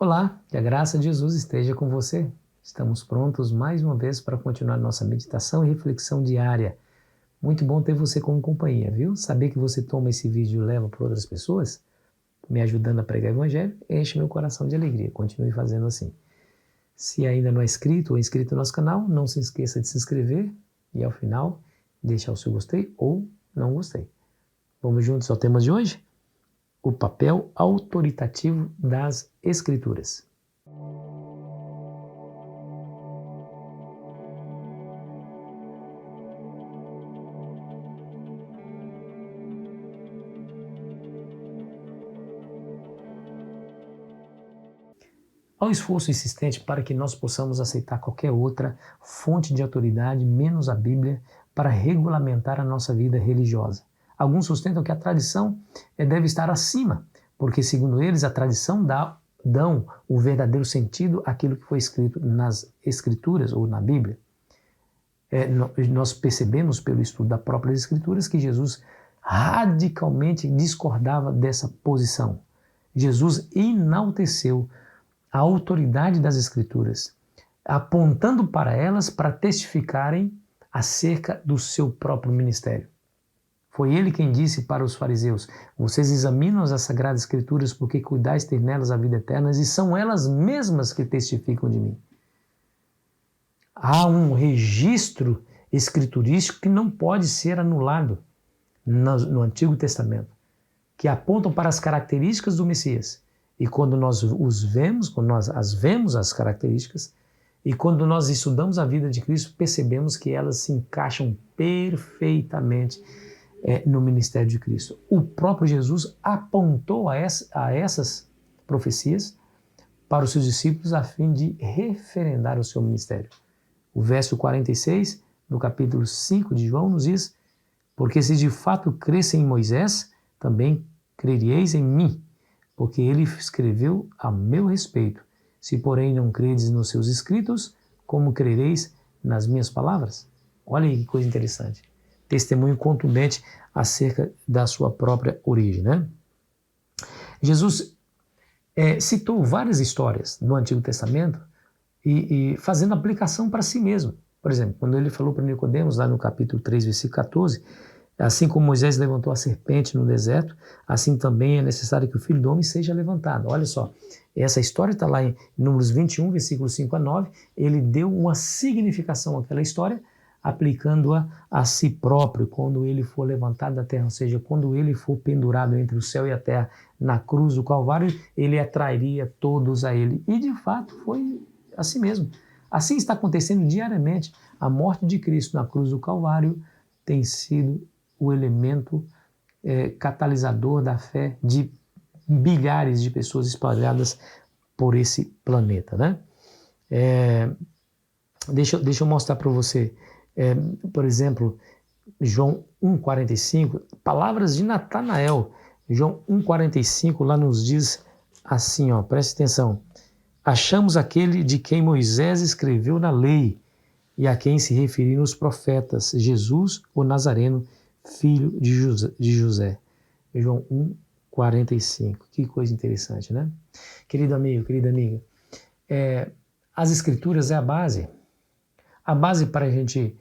Olá, que a graça de Jesus esteja com você. Estamos prontos mais uma vez para continuar nossa meditação e reflexão diária. Muito bom ter você como companhia, viu? Saber que você toma esse vídeo e leva para outras pessoas, me ajudando a pregar o Evangelho, enche meu coração de alegria. Continue fazendo assim. Se ainda não é inscrito ou inscrito no nosso canal, não se esqueça de se inscrever e, ao final, deixar o seu gostei ou não gostei. Vamos juntos ao tema de hoje? O papel autoritativo das Escrituras. Há um esforço insistente para que nós possamos aceitar qualquer outra fonte de autoridade, menos a Bíblia, para regulamentar a nossa vida religiosa. Alguns sustentam que a tradição deve estar acima, porque, segundo eles, a tradição dão o verdadeiro sentido àquilo que foi escrito nas Escrituras ou na Bíblia. Nós percebemos pelo estudo das próprias Escrituras que Jesus radicalmente discordava dessa posição. Jesus enalteceu a autoridade das Escrituras, apontando para elas para testificarem acerca do seu próprio ministério. Foi ele quem disse para os fariseus: vocês examinam as Sagradas Escrituras porque cuidais ter nelas a vida eterna e são elas mesmas que testificam de mim. Há um registro escriturístico que não pode ser anulado no Antigo Testamento, que apontam para as características do Messias. E quando nós as vemos as características, e quando nós estudamos a vida de Cristo, percebemos que elas se encaixam perfeitamente no ministério de Cristo. O próprio Jesus apontou a essas profecias para os seus discípulos a fim de referendar o seu ministério. O verso 46 do capítulo 5 de João nos diz: porque se de fato cressem em Moisés, também creríeis em mim, porque ele escreveu a meu respeito. Se, porém, não credes nos seus escritos, como crereis nas minhas palavras? Olha aí que coisa interessante. Testemunho contundente acerca da sua própria origem, né? Jesus citou várias histórias no Antigo Testamento e fazendo aplicação para si mesmo. Por exemplo, quando ele falou para Nicodemos, lá no capítulo 3, versículo 14, assim como Moisés levantou a serpente no deserto, assim também é necessário que o Filho do Homem seja levantado. Olha só, essa história está lá em Números 21, versículos 5 a 9. Ele deu uma significação àquela história, aplicando-a a si próprio, quando ele for levantado da terra, ou seja, quando ele for pendurado entre o céu e a terra na cruz do Calvário, ele atrairia todos a ele. E de fato foi assim mesmo. Assim está acontecendo diariamente. A morte de Cristo na cruz do Calvário tem sido o elemento catalisador da fé de bilhares de pessoas espalhadas por esse planeta, né? Deixa eu mostrar para você, por exemplo, João 1,45, palavras de Natanael. João 1,45 lá nos diz assim, ó, preste atenção: achamos aquele de quem Moisés escreveu na lei e a quem se referiram os profetas, Jesus, o Nazareno, filho de José. João 1,45. Que coisa interessante, né? Querido amigo, querida amiga, as Escrituras é a base para a gente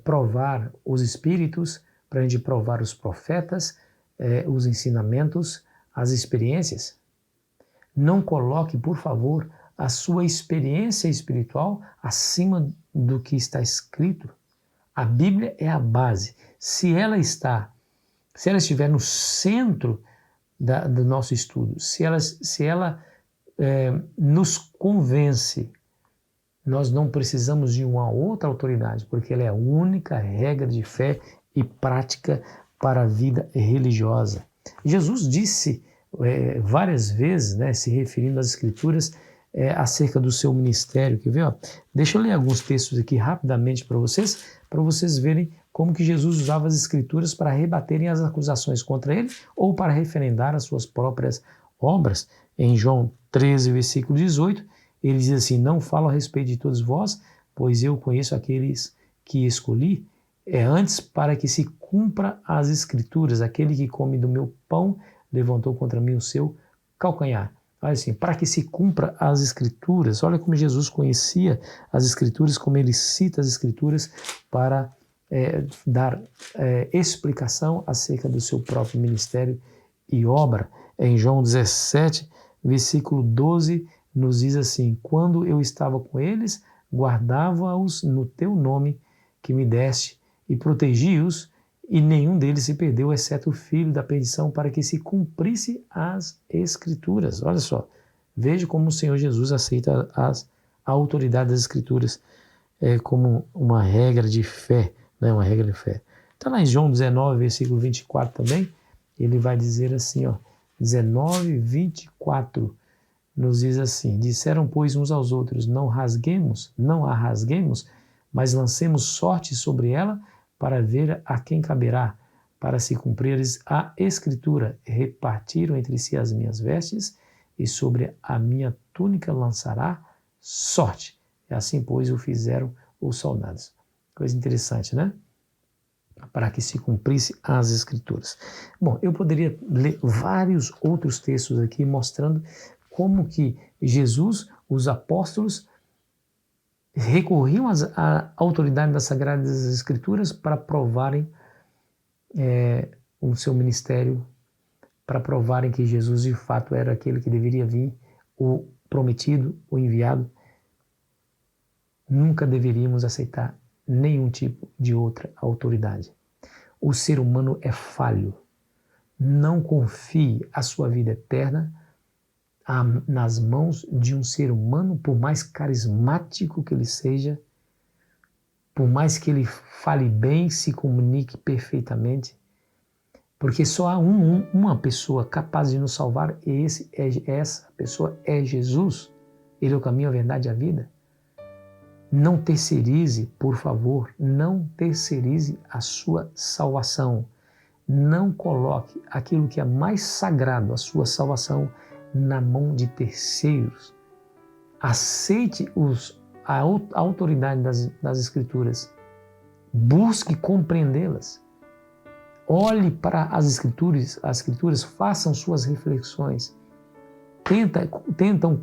provar os Espíritos, para a gente provar os profetas, os ensinamentos, as experiências. Não coloque, por favor, a sua experiência espiritual acima do que está escrito. A Bíblia é a base. Se ela estiver no centro do nosso estudo, se ela nos convence, nós não precisamos de uma outra autoridade, porque ela é a única regra de fé e prática para a vida religiosa. Jesus disse várias vezes, né, se referindo às Escrituras, acerca do seu ministério. Quer ver? Deixa eu ler alguns textos aqui rapidamente para vocês verem como que Jesus usava as Escrituras para rebaterem as acusações contra ele ou para referendar as suas próprias obras. Em João 13, versículo 18, ele diz assim: não falo a respeito de todos vós, pois eu conheço aqueles que escolhi, antes para que se cumpra as Escrituras, aquele que come do meu pão levantou contra mim o seu calcanhar. Olha assim, para que se cumpra as Escrituras. Olha como Jesus conhecia as Escrituras, como ele cita as Escrituras para dar explicação acerca do seu próprio ministério e obra. Em João 17, versículo 12, nos diz assim: quando eu estava com eles, guardava-os no teu nome que me deste e protegi-os, e nenhum deles se perdeu, exceto o filho da perdição, para que se cumprisse as Escrituras. Olha só, veja como o Senhor Jesus aceita a autoridade das Escrituras como uma regra de fé, né? Uma regra de fé. Está lá em João 19, versículo 24 também, ele vai dizer assim, ó, 19, 24, nos diz assim: disseram, pois, uns aos outros, não a rasguemos, mas lancemos sorte sobre ela, para ver a quem caberá, para se cumprir a Escritura. Repartiram entre si as minhas vestes, e sobre a minha túnica lançará sorte. E assim, pois, o fizeram os soldados. Coisa interessante, né? Para que se cumprisse as Escrituras. Bom, eu poderia ler vários outros textos aqui mostrando como que Jesus, os apóstolos, recorriam à autoridade das Sagradas Escrituras para provarem o seu ministério, para provarem que Jesus de fato era aquele que deveria vir, o prometido, o enviado. Nunca deveríamos aceitar nenhum tipo de outra autoridade. O ser humano é falho. Não confie a sua vida eterna nas mãos de um ser humano, por mais carismático que ele seja, por mais que ele fale bem, se comunique perfeitamente, porque só há uma pessoa capaz de nos salvar, e essa pessoa é Jesus. Ele é o caminho, a verdade e a vida. Não terceirize, por favor, não terceirize a sua salvação. Não coloque aquilo que é mais sagrado, a sua salvação, na mão de terceiros. Aceite a autoridade das Escrituras. Busque compreendê-las. Olhe para as Escrituras, façam suas reflexões. Tentem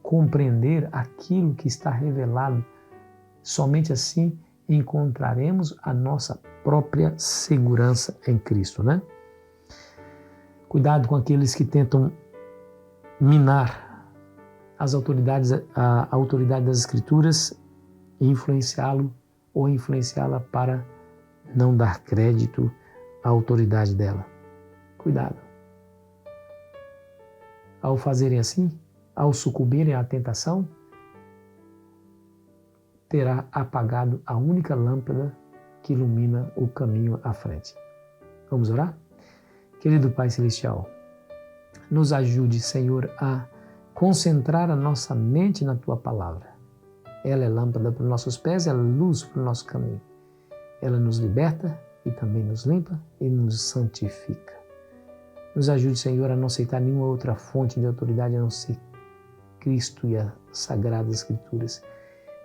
compreender aquilo que está revelado. Somente assim encontraremos a nossa própria segurança em Cristo, né? Cuidado com aqueles que tentam minar a autoridade das Escrituras e influenciá-lo ou influenciá-la para não dar crédito à autoridade dela. Cuidado. Ao fazerem assim, ao sucumbirem à tentação, terá apagado a única lâmpada que ilumina o caminho à frente. Vamos orar? Querido Pai Celestial, nos ajude, Senhor, a concentrar a nossa mente na Tua Palavra. Ela é lâmpada para os nossos pés, ela é luz para o nosso caminho. Ela nos liberta e também nos limpa e nos santifica. Nos ajude, Senhor, a não aceitar nenhuma outra fonte de autoridade a não ser Cristo e as Sagradas Escrituras.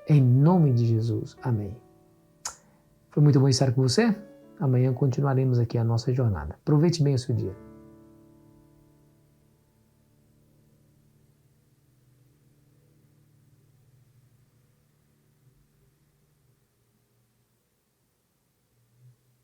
Em nome de Jesus. Amém. Foi muito bom estar com você. Amanhã continuaremos aqui a nossa jornada. Aproveite bem o seu dia.